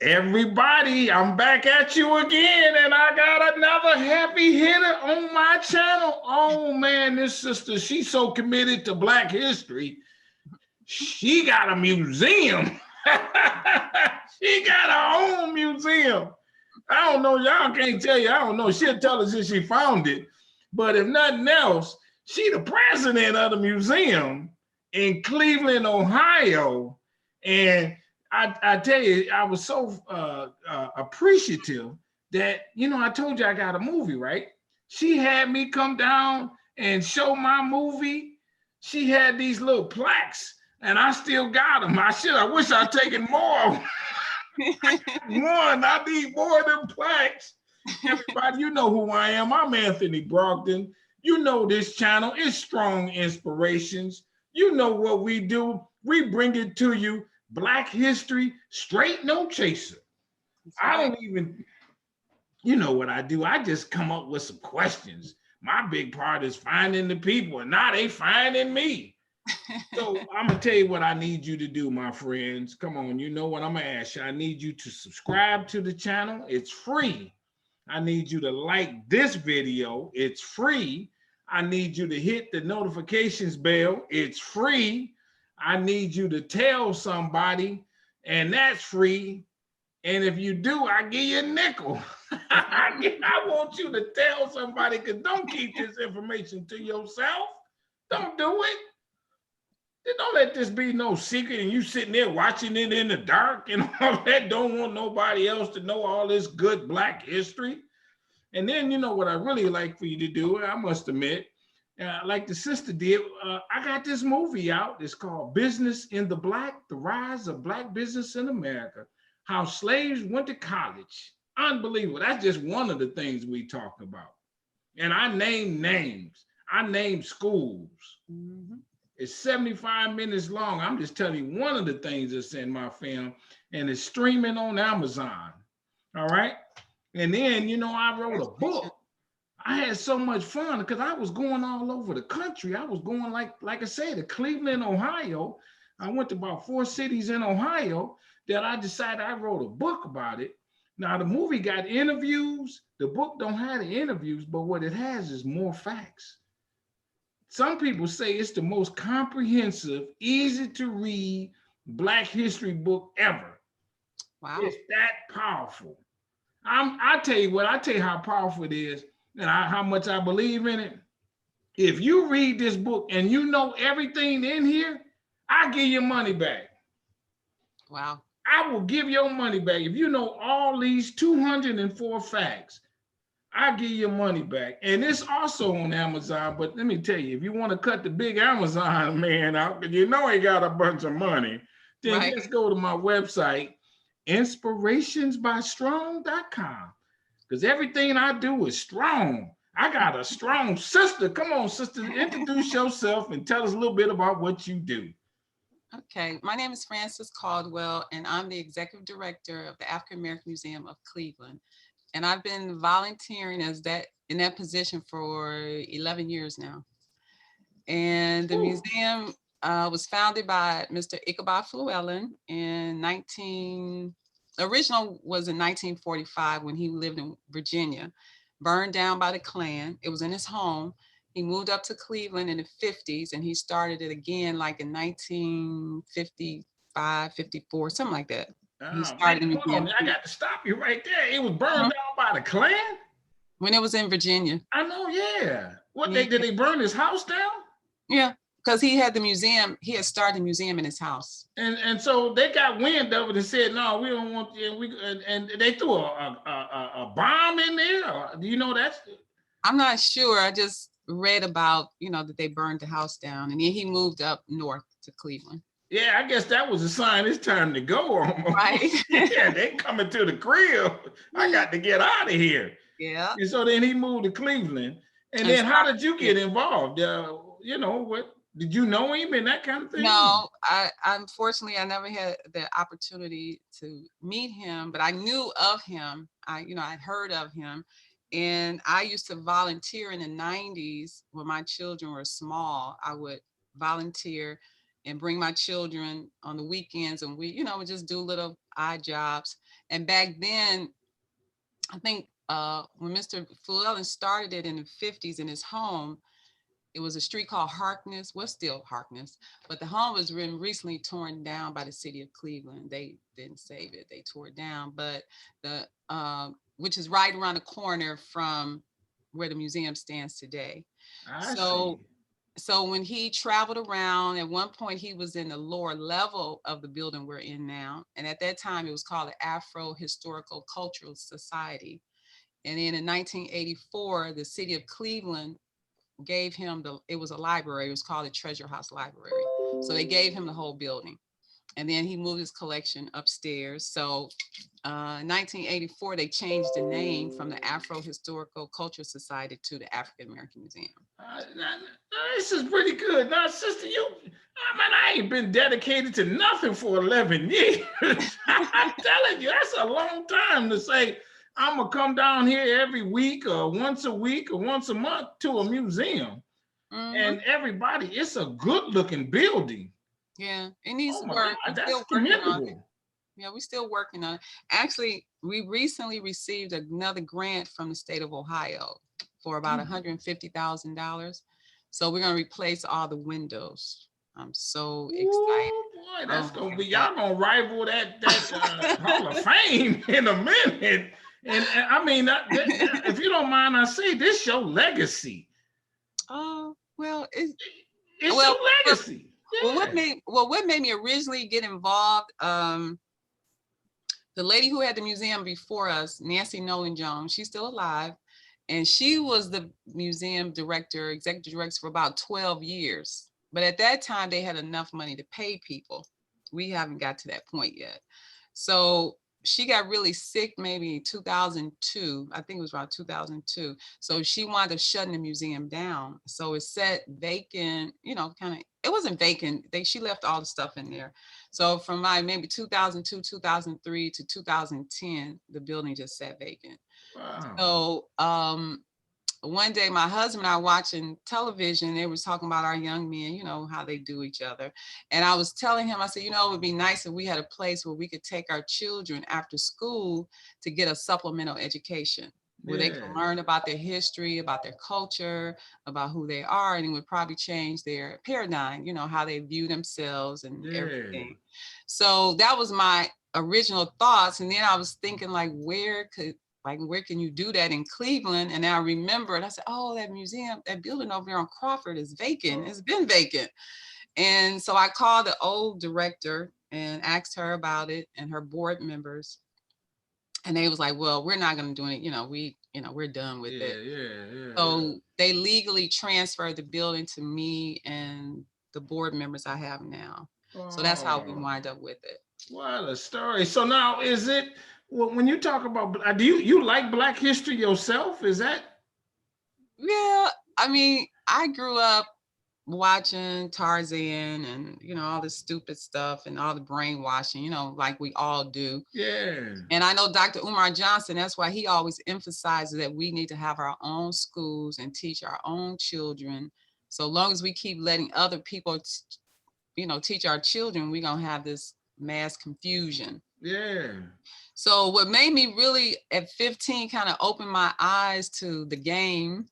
Everybody, I'm back at you again, and I got another heavy hitter on my channel. Oh man, this sister, she's so committed to Black history. She got a museum. She got her own museum. I don't know, y'all can't tell you, I don't know. She'll tell us if she found it. But if nothing else, she the president of the museum in Cleveland, Ohio. And I tell you, I was so appreciative that, I told you I got a movie, right? She had me come down and show my movie. She had these little plaques, and I still got them. I wish I'd taken more. I need more of them plaques. Everybody, you know who I am. I'm Anthony Brogdon. You know this channel is Strong Inspirations. You know what we do. We bring it to you. Black history, straight, no chaser. I don't even, you know what I do. I just come up with some questions. My big part is finding the people, and now they finding me. So I'm gonna tell you what I need you to do, my friends. Come on, you know what I'm gonna ask you. I need you to subscribe to the channel. It's free. I need you to like this video. It's free. I need you to hit the notifications bell. It's free. I need you to tell somebody, and that's free. And if you do, I give you a nickel. I want you to tell somebody, because don't keep this information to yourself. Don't do it. Don't let this be no secret and you sitting there watching it in the dark and all that. Don't want nobody else to know all this good Black history. And then, you know what I really like for you to do, I must admit, like the sister did, I got this movie out. It's called Business in the Black, The Rise of Black Business in America, How Slaves Went to College. Unbelievable. That's just one of the things we talk about. And I name names. I name schools. Mm-hmm. It's 75 minutes long. I'm just telling you one of the things that's in my film, and it's streaming on Amazon. All right. And then, I wrote a book. I had so much fun because I was going all over the country. I was going, like I said, to Cleveland, Ohio. I went to about 4 cities in Ohio that I decided I wrote a book about it. Now, the movie got interviews. The book don't have the interviews, but what it has is more facts. Some people say it's the most comprehensive, easy to read Black history book ever. Wow. It's that powerful. I tell you how powerful it is and how much I believe in it. If you read this book and you know everything in here, I give you money back. Wow. I will give your money back. If you know all these 204 facts, I give you money back. And it's also on Amazon, but let me tell you, if you want to cut the big Amazon man out, because he got a bunch of money, then just go to my website, inspirationsbystrong.com, because everything I do is strong. I got a strong sister. Come on, sister, introduce yourself and tell us a little bit about what you do. Okay, my name is Frances Caldwell, and I'm the executive director of the African American Museum of Cleveland. And I've been volunteering in that position for 11 years now. And the museum was founded by Mr. Flue Ellen original was in 1945 when he lived in Virginia, burned down by the Klan. It was in his home. He moved up to Cleveland in the 50s, and he started it again like in 1955, 54, something like that. He started hold on, I got to stop you right there. It was burned down by the Klan? When it was in Virginia. I know, yeah. Did they burn his house down? Yeah, because he had the museum. He had started the museum in his house. And so they got wind of it and said, no, we don't want you. And they threw a bomb in there? Do you know that? I'm not sure. I just read about, that they burned the house down, and then he moved up north to Cleveland. Yeah, I guess that was a sign it's time to go almost. Right. Yeah, they coming to the crib. I got to get out of here. Yeah. And so then he moved to Cleveland. And then how did you get involved? What did you know him and that kind of thing? No, unfortunately I never had the opportunity to meet him, but I knew of him. I'd heard of him. And I used to volunteer in the 90s when my children were small. I would volunteer and bring my children on the weekends, and we, we just do little odd jobs. And back then, I think when Mr. Flue Ellen started it in the 50s in his home, it was a street called Harkness, well, still Harkness, but the home was recently torn down by the city of Cleveland. They didn't save it, they tore it down, but the which is right around the corner from where the museum stands today. I So see. so when he traveled around, at one point he was in the lower level of the building we're in now. And at that time it was called the Afro Historical Cultural Society. And then in 1984, the city of Cleveland gave him it was a library, it was called the Treasure House Library. So they gave him the whole building. And then he moved his collection upstairs. So 1984, they changed the name from the Afro Historical Culture Society to the African American Museum. This is pretty good. Now, sister, I ain't been dedicated to nothing for 11 years. I'm telling you, that's a long time to say, I'm going to come down here every week or once a week or once a month to a museum. And everybody, it's a good looking building. Yeah, it needs Oh my work. God, that's Still working on it. commendable. Yeah, we're still working on it. Actually, we recently received another grant from the state of Ohio for about $150,000. So we're gonna replace all the windows. I'm so excited. Ooh, boy, that's Oh gonna my be, God. y'all gonna rival that Hall of Fame in a minute. And I mean, if you don't mind, I say this your legacy. Oh, well, It's well, your legacy. well, Yeah. what made me originally get involved? The lady who had the museum before us, Nancy Nolan Jones, she's still alive, and she was the museum director, executive director for about 12 years. But at that time, they had enough money to pay people. We haven't got to that point yet. So she got really sick maybe 2002. I think it was around 2002. So she wound up shutting the museum down. So it sat vacant, kind of, it wasn't vacant. She left all the stuff in there. So from maybe 2002, 2003 to 2010, the building just sat vacant. Wow. So one day my husband and I watching television, they was talking about our young men, how they do each other. And I was telling him, I said, it would be nice if we had a place where we could take our children after school to get a supplemental education, where they can learn about their history, about their culture, about who they are, and it would probably change their paradigm, how they view themselves and everything. So that was my original thoughts. And then I was thinking, like, where can you do that in Cleveland? And then I remembered, I said, oh, that museum, that building over there on Crawford is vacant. It's been vacant. And so I called the old director and asked her about it and her board members. And they was like, well, we're not going to do it. We're done with it. So they legally transferred the building to me and the board members I have now. So that's how we wind up with it. What a story. So now, is it, when you talk about, do you like Black history yourself? Is that? Yeah, I mean, I grew up watching Tarzan and all the stupid stuff and all the brainwashing, like we all do. Yeah. And I know Dr. Umar Johnson, that's why he always emphasizes that we need to have our own schools and teach our own children. So long as we keep letting other people, teach our children, we're gonna have this mass confusion. Yeah. So what made me really at 15 kind of open my eyes to the game,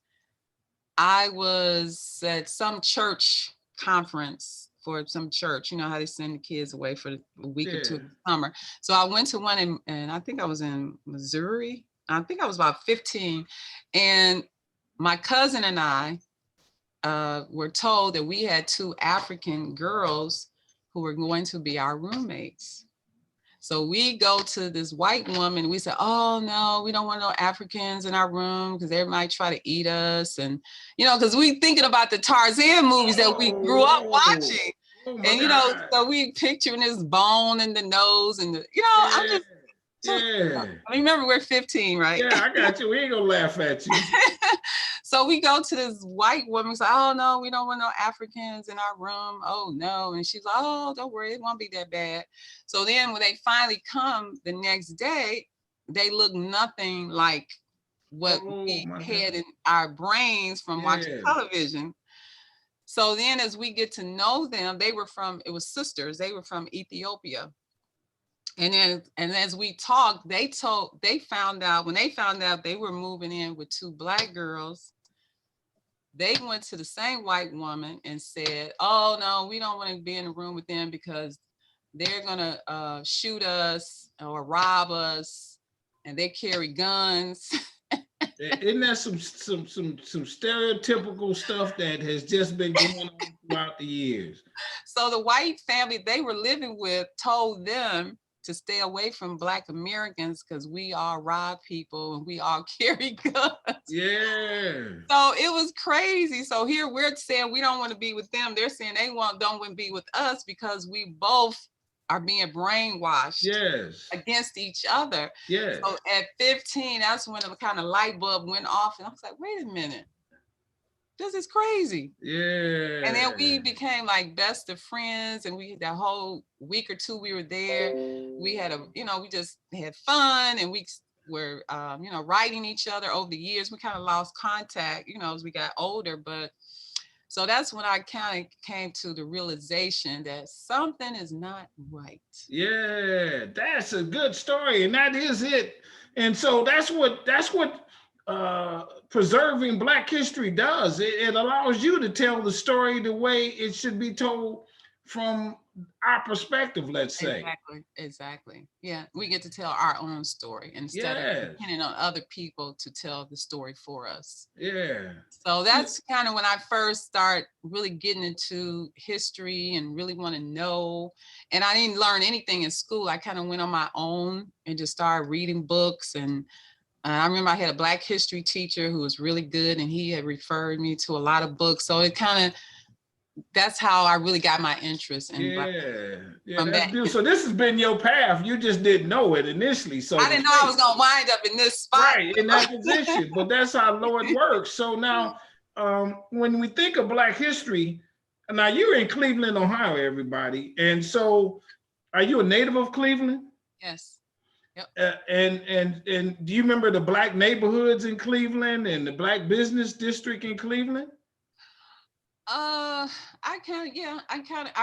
I was at some church conference for some church, how they send the kids away for a week or two in the summer. So I went to one and I think I was in Missouri. I think I was about 15. And my cousin and I were told that we had two African girls who were going to be our roommates. So we go to this white woman, we say, oh no, we don't want no Africans in our room because they might try to eat us. And, because we thinking about the Tarzan movies that we grew up watching. And, so we picturing this bone in the nose and, I'm just, I remember we're 15, right? Yeah, I got you. We ain't gonna laugh at you. So we go to this white woman, say, oh no, we don't want no Africans in our room. Oh no. And she's like, oh, don't worry, it won't be that bad. So then when they finally come the next day, they look nothing like what we had in our brains from watching television. So then as we get to know them, it was sisters, they were from Ethiopia. And then, and as we talked, they found out, when they found out they were moving in with two Black girls, they went to the same white woman and said, oh no, we don't want to be in a room with them because they're gonna shoot us or rob us, and they carry guns. Isn't that some stereotypical stuff that has just been going on throughout the years? So the white family they were living with told them to stay away from Black Americans because we all rob people and we all carry guns. Yeah. So it was crazy. So here we're saying we don't want to be with them. They're saying they don't want to be with us because we both are being brainwashed. Yes. Against each other. Yes. So at 15, that's when the kind of light bulb went off. And I was like, wait a minute. This is crazy. Yeah. And then we became like best of friends. And that whole week or two we were there, we had we just had fun, and we were, writing each other over the years. We kind of lost contact, as we got older, but so that's when I kind of came to the realization that something is not right. Yeah, that's a good story, and that is it. And so that's what preserving Black history does. It allows you to tell the story the way it should be told from our perspective, let's say. Exactly. Yeah, we get to tell our own story instead of depending on other people to tell the story for us. Yeah. So that's kind of when I first start really getting into history and really want to know. And I didn't learn anything in school. I kind of went on my own and just started reading books. And I remember I had a Black history teacher who was really good, and he had referred me to a lot of books. So it kind of, that's how I really got my interest in Black history. Yeah, that's beautiful. So this has been your path. You just didn't know it initially. So I didn't know I was gonna wind up in this spot. Right, in that position. But that's how Lord works. So now, when we think of Black history, now you're in Cleveland, Ohio, everybody. And so, are you a native of Cleveland? Yes. Yep. And do you remember the Black neighborhoods in Cleveland and the Black business district in Cleveland? I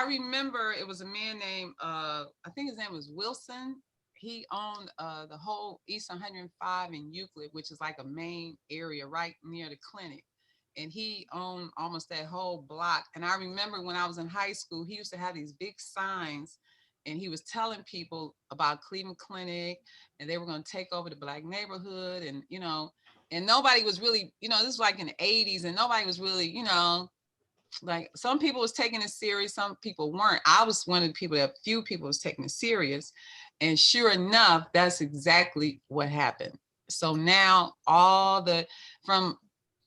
remember it was a man named, I think his name was Wilson. He owned the whole East 105 in Euclid, which is like a main area right near the clinic. And he owned almost that whole block. And I remember when I was in high school, he used to have these big signs, and he was telling people about Cleveland Clinic, and they were going to take over the Black neighborhood. And, and nobody was really, this was like in the 80s, and nobody was really, like some people was taking it serious, some people weren't. I was one of the people that few people was taking it serious. And sure enough, that's exactly what happened. So now I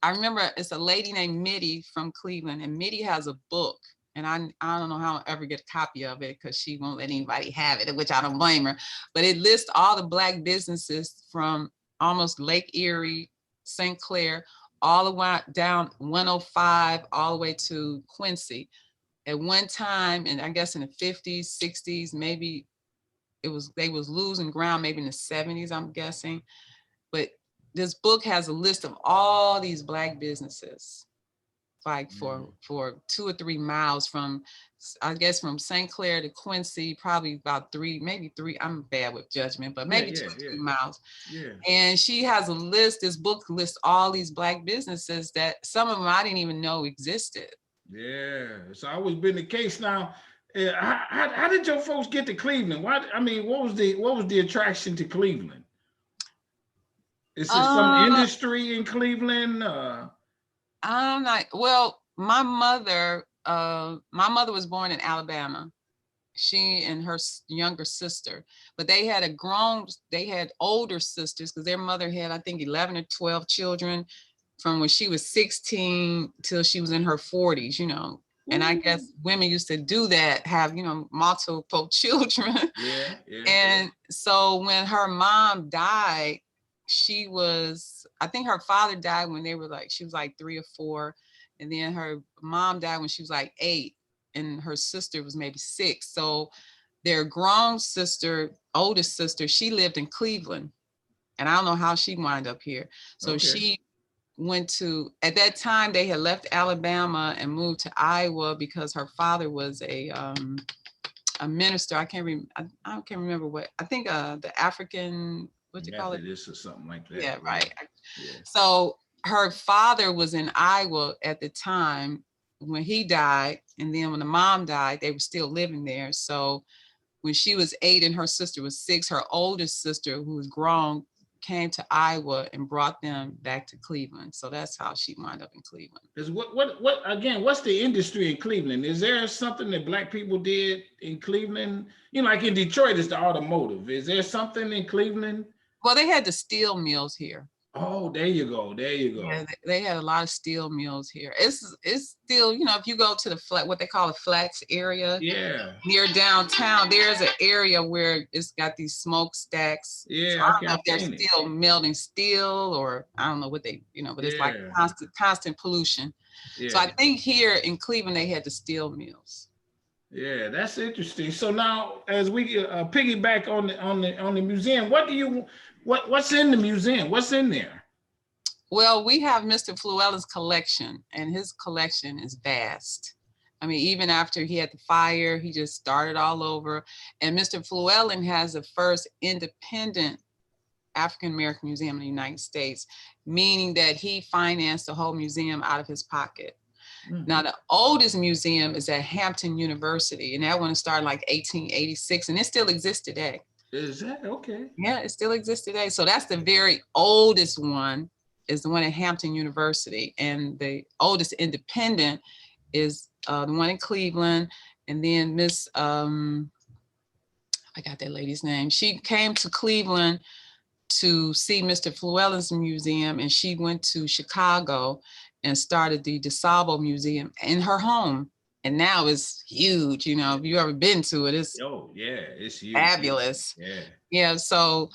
remember it's a lady named Mitty from Cleveland, and Mitty has a book, and I don't know how I'll ever get a copy of it because she won't let anybody have it, which I don't blame her. But it lists all the Black businesses from almost Lake Erie, St. Clair, all the way down 105, all the way to Quincy. At one time, and I guess in the 50s, 60s, maybe they was losing ground, maybe in the 70s, I'm guessing. But this book has a list of all these Black businesses, like for 2 or 3 miles from, I guess from St. Clair to Quincy, probably about 3, maybe 3. I'm bad with judgment, but maybe 2 or 3 miles. Yeah. And she has a list. This book lists all these Black businesses that some of them I didn't even know existed. Yeah, it's always been the case. Now, how did your folks get to Cleveland? What was the attraction to Cleveland? Is there some industry in Cleveland? I'm not. Well, my mother was born in Alabama. She and her younger sister, but they had older sisters because their mother had, I think, 11 or 12 children from when she was 16 till she was in her 40s, And I guess women used to do that, have, multiple children. Yeah. And so when her mom died, I think her father died when she was like 3 or 4. And then her mom died when she was like 8. And her sister was maybe 6. So their grown sister, oldest sister, she lived in Cleveland. And I don't know how she wound up here. So she went to, at that time, they had left Alabama and moved to Iowa because her father was a minister. I can't remember what, I think the African, what you call it? Methodist or something like that. Yeah, right. Yeah. So her father was in Iowa at the time when he died. And then when the mom died, they were still living there. So when she was 8 and her sister was 6, her oldest sister, who was grown, came to Iowa and brought them back to Cleveland. So that's how she wound up in Cleveland. Because what again, what's the industry in Cleveland? Is there something that Black people did in Cleveland? You know, like in Detroit, it's the automotive. Is there something in Cleveland? Well, they had the steel mills here. Oh, there you go. There you go. Yeah, they had a lot of steel mills here. It's still, you know, if you go to the flat, what they call the flats area, Yeah, near downtown, there's an area where it's got these smokestacks. yeah. So I don't know if they're seen it. still melting steel, or I don't know what they, you know, but it's like Yeah. constant pollution. Yeah. So I think here in Cleveland they had the steel mills. Yeah, that's interesting. So now, as we piggyback on the museum, what's in the museum? What's in there? Well, we have Mr. Flue Ellen's collection, and his collection is vast. I mean, even after he had the fire, he just started all over. And Mr. Flue Ellen has the first independent African-American museum in the United States, meaning that he financed the whole museum out of his pocket. Mm-hmm. Now, the oldest museum is at Hampton University, and that one started like 1886, and it still exists today. Is that okay? Yeah, it still exists today. So that's the very oldest one, is the one at Hampton University. And the oldest independent is the one in Cleveland. And then Miss, I got that lady's name. She came to Cleveland to see Mr. Flue Ellen's museum, and she went to Chicago and started the DeSalvo Museum in her home. And now it's huge. You know, if you've ever been to it, it's it's huge. Fabulous. Yeah. Yeah. So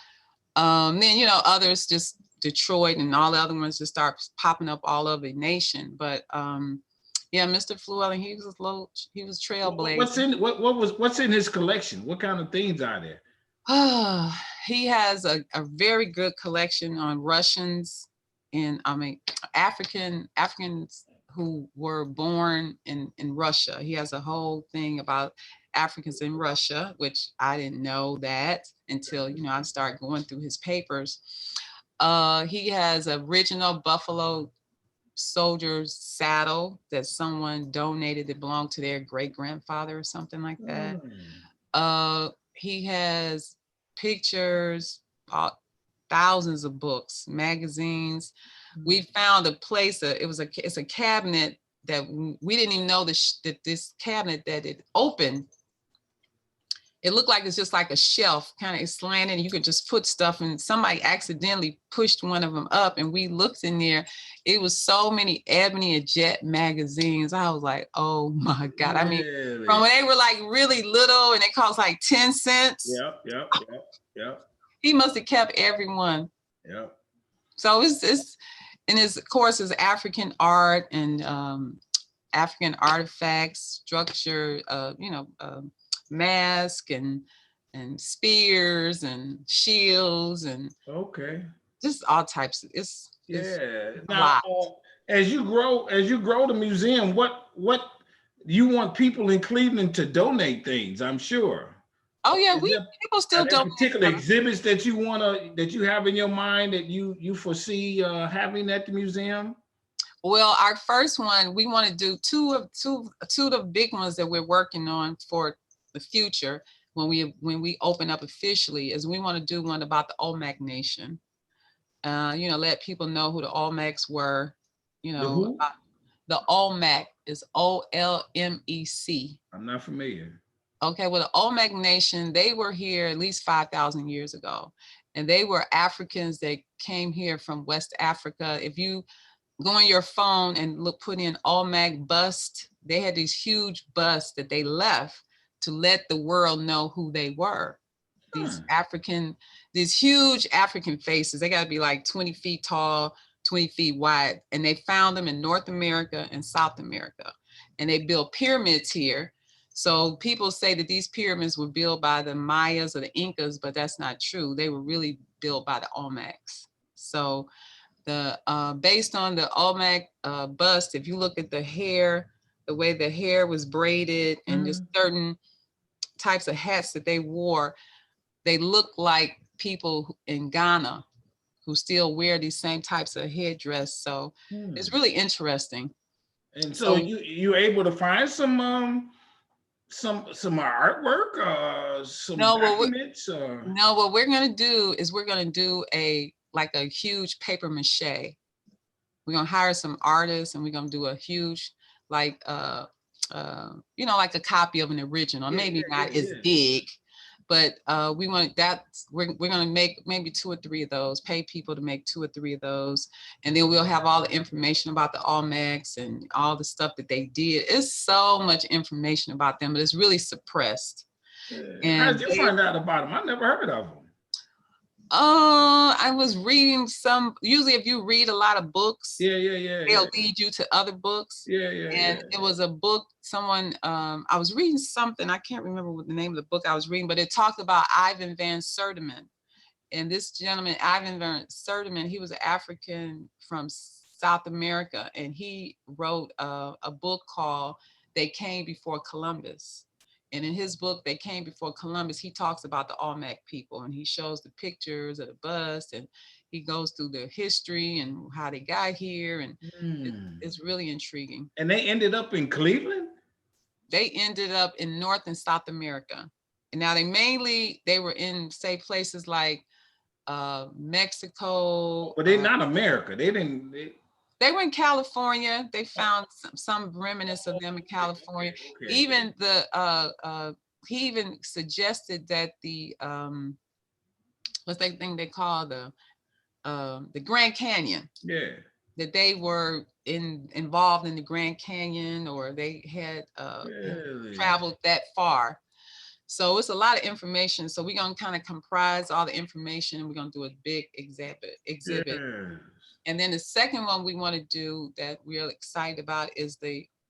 then, you know, others, just Detroit and all the other ones, just start popping up all over the nation. But yeah, Mr. Flue Ellen, he was trailblazing. What's in his collection? What kind of things are there? He has a very good collection on Russians and Africans who were born in Russia. He has a whole thing about Africans in Russia, which I didn't know that until, you know, I started going through his papers. He has original Buffalo soldier's saddle that someone donated that belonged to their great-grandfather or something like that. He has pictures, thousands of books, magazines. We found a place, it's a cabinet that we didn't even know that this cabinet that it opened, it looked like it's just like a shelf, kind of slanted, and you could just put stuff, and somebody accidentally pushed one of them up, and we looked in there. It was so many Ebony and Jet magazines. I was like, oh my God. I mean, from when they were like really little and it cost like 10 cents. Yep. He must have kept every one. Yep. So it's and his, of course, is African art and African artifacts, structure, mask and spears and shields and just all types. It's now as you grow the museum, what you want people in Cleveland to donate things, I'm sure. Oh yeah, people still donate. Particular exhibits that you have in your mind that you foresee having at the museum? Well, our first one, we want to do two of the big ones that we're working on for the future when we open up officially, is we want to do one about the Olmec Nation. Let people know who the Olmecs were. The Olmec is OLMEC. I'm not familiar. Okay, well, the Olmec Nation, they were here at least 5,000 years ago, and they were Africans that came here from West Africa. If you go on your phone and put in Olmec bust, they had these huge busts that they left to let the world know who they were. These huge African faces, they got to be like 20 feet tall, 20 feet wide. And they found them in North America and South America. And they built pyramids here. So people say that these pyramids were built by the Mayas or the Incas, but that's not true. They were really built by the Olmecs. So based on the Olmec bust, if you look at the hair, the way the hair was braided and just certain types of hats that they wore, they look like people in Ghana who still wear these same types of headdress. So it's really interesting. And so you able to find some artwork, some documents? No, what we're gonna do is we're gonna do a huge paper mache. We're gonna hire some artists and we're gonna do a huge like like a copy of an original, maybe not as big, but we want that. We're gonna make maybe 2 or 3 of those, pay people to make 2 or 3 of those, and then we'll have all the information about the Olmecs and all the stuff that they did. It's so much information about them, but it's really suppressed. How did you find out about them? I never heard of them. I was reading usually if you read a lot of books, they'll lead you to other books. It was a book, someone, I was reading something, I can't remember what the name of the book I was reading, but it talked about Ivan van Sertima. And this gentleman, Ivan van Sertima, he was an African from South America, and he wrote a book called They Came Before Columbus. And in his book, They Came Before Columbus, he talks about the Olmec people, and he shows the pictures of the bust, and he goes through their history and how they got here, and it's really intriguing. And they ended up in Cleveland? They ended up in North and South America. And now they were in, say, places like Mexico. But they're not America. They were in California. They found some remnants of them in California. Okay. Even he even suggested that the what's that thing they call the Grand Canyon? Yeah. That they were involved in the Grand Canyon, or they had traveled that far. So it's a lot of information. So we're gonna kind of comprise all the information, and we're gonna do a big exhibit. Yeah. And then the second one we want to do that we're excited about is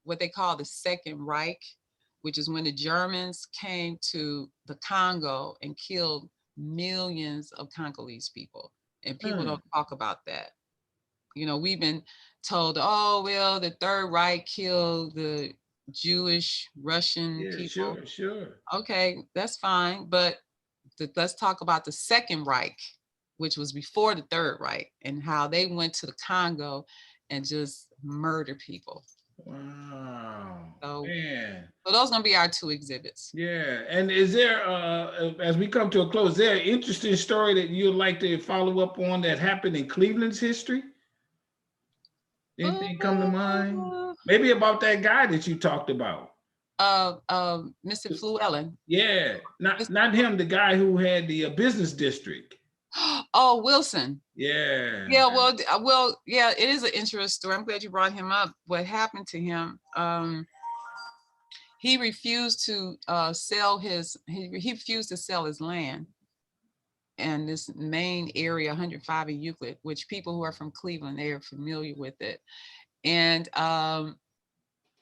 what they call the Second Reich, which is when the Germans came to the Congo and killed millions of Congolese people. And people don't talk about that. You know, we've been told, oh, well, the Third Reich killed the Jewish, Russian people. Sure. Okay, that's fine. But let's talk about the Second Reich, which was before the Third Reich, and how they went to the Congo and just murder people. Wow. So those are gonna be our 2 exhibits. Yeah. And is there, as we come to a close, is there an interesting story that you'd like to follow up on that happened in Cleveland's history? Anything come to mind? Maybe about that guy that you talked about. Mr. Flue Ellen. Yeah, not him, the guy who had the business district. Oh, Wilson. Yeah. Yeah, well, yeah, it is an interesting story. I'm glad you brought him up. What happened to him? He refused to sell his land. And this main area, 105 in Euclid, which people who are from Cleveland, they are familiar with it. And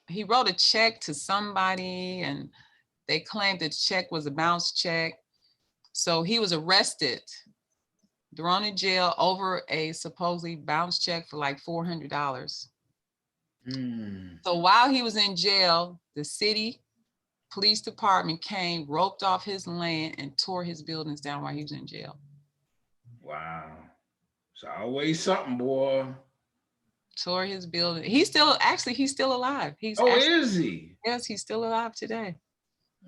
he wrote a check to somebody, and they claimed the check was a bounce check. So he was arrested, thrown in jail over a supposedly bounce check for like $400. So while he was in jail, the city police department came, roped off his land, and tore his buildings down while he was in jail. Wow. It's always something, boy. Tore his building. He's still alive. Is he? Yes, he's still alive today.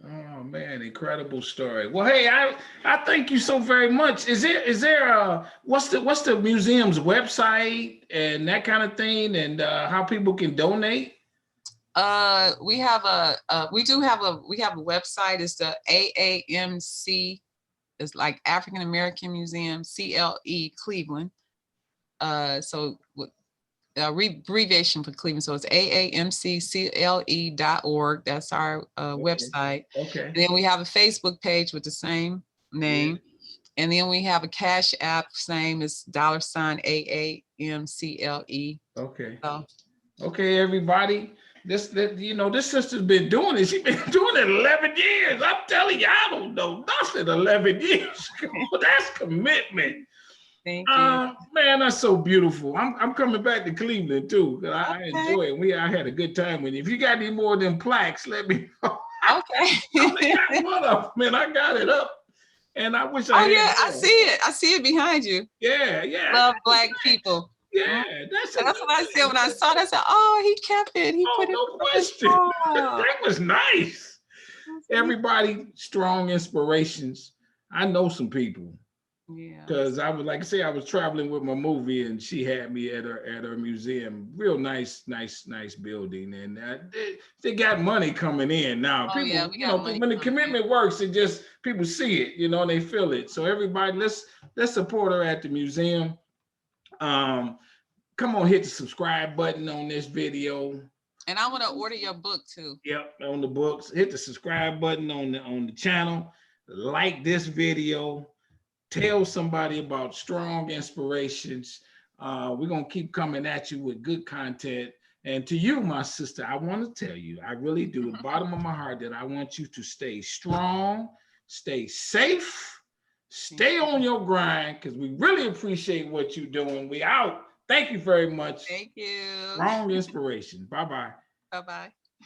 Oh man, incredible story. Well, hey, I thank you so very much. Is there what's the museum's website and that kind of thing, and how people can donate? We have a website. It's the AAMC. It's like African American Museum, CLE Cleveland. So abbreviation for Cleveland. So it's AAMCCLE.org. That's our website. Okay. And then we have a Facebook page with the same name. Yeah. And then we have a Cash App, same as $AAMCLE. Okay. So. Okay, everybody. This sister's been doing it. She's been doing it 11 years. I'm telling you, I don't know nothing 11 years. That's commitment. Thank you. Man, that's so beautiful. I'm coming back to Cleveland too. I Okay. enjoy it. I had a good time with you. If you got any more of them plaques, let me know. Okay. I only got one of them, man. I got it up, and I wish I Oh had yeah, I more. see it. I see it behind you. Yeah. Love Black people. Yeah, that's That's what I said when I saw that. I said, "Oh, he kept it. He put it no on his question. wall." That was nice. Everybody, strong inspirations. I know some people. Yeah. Because I was, like I say, I was traveling with my movie, and she had me at her museum. Real nice building, and they got money coming in now. Oh yeah, People, we got money when the coming in. commitment works, it just people see it, and they feel it. So everybody, let's support her at the museum. Come on, hit the subscribe button on this video. And I want to order your book too. Yep, on the books. Hit the subscribe button on the channel. Like this video. Tell somebody about strong inspirations. We're going to keep coming at you with good content. And to you, my sister, I want to tell you, I really do, the bottom of my heart, that I want you to stay strong, stay safe, stay on your grind, because we really appreciate what you're doing. We out. Thank you very much. Thank you. Strong inspiration. Bye-bye. Bye-bye.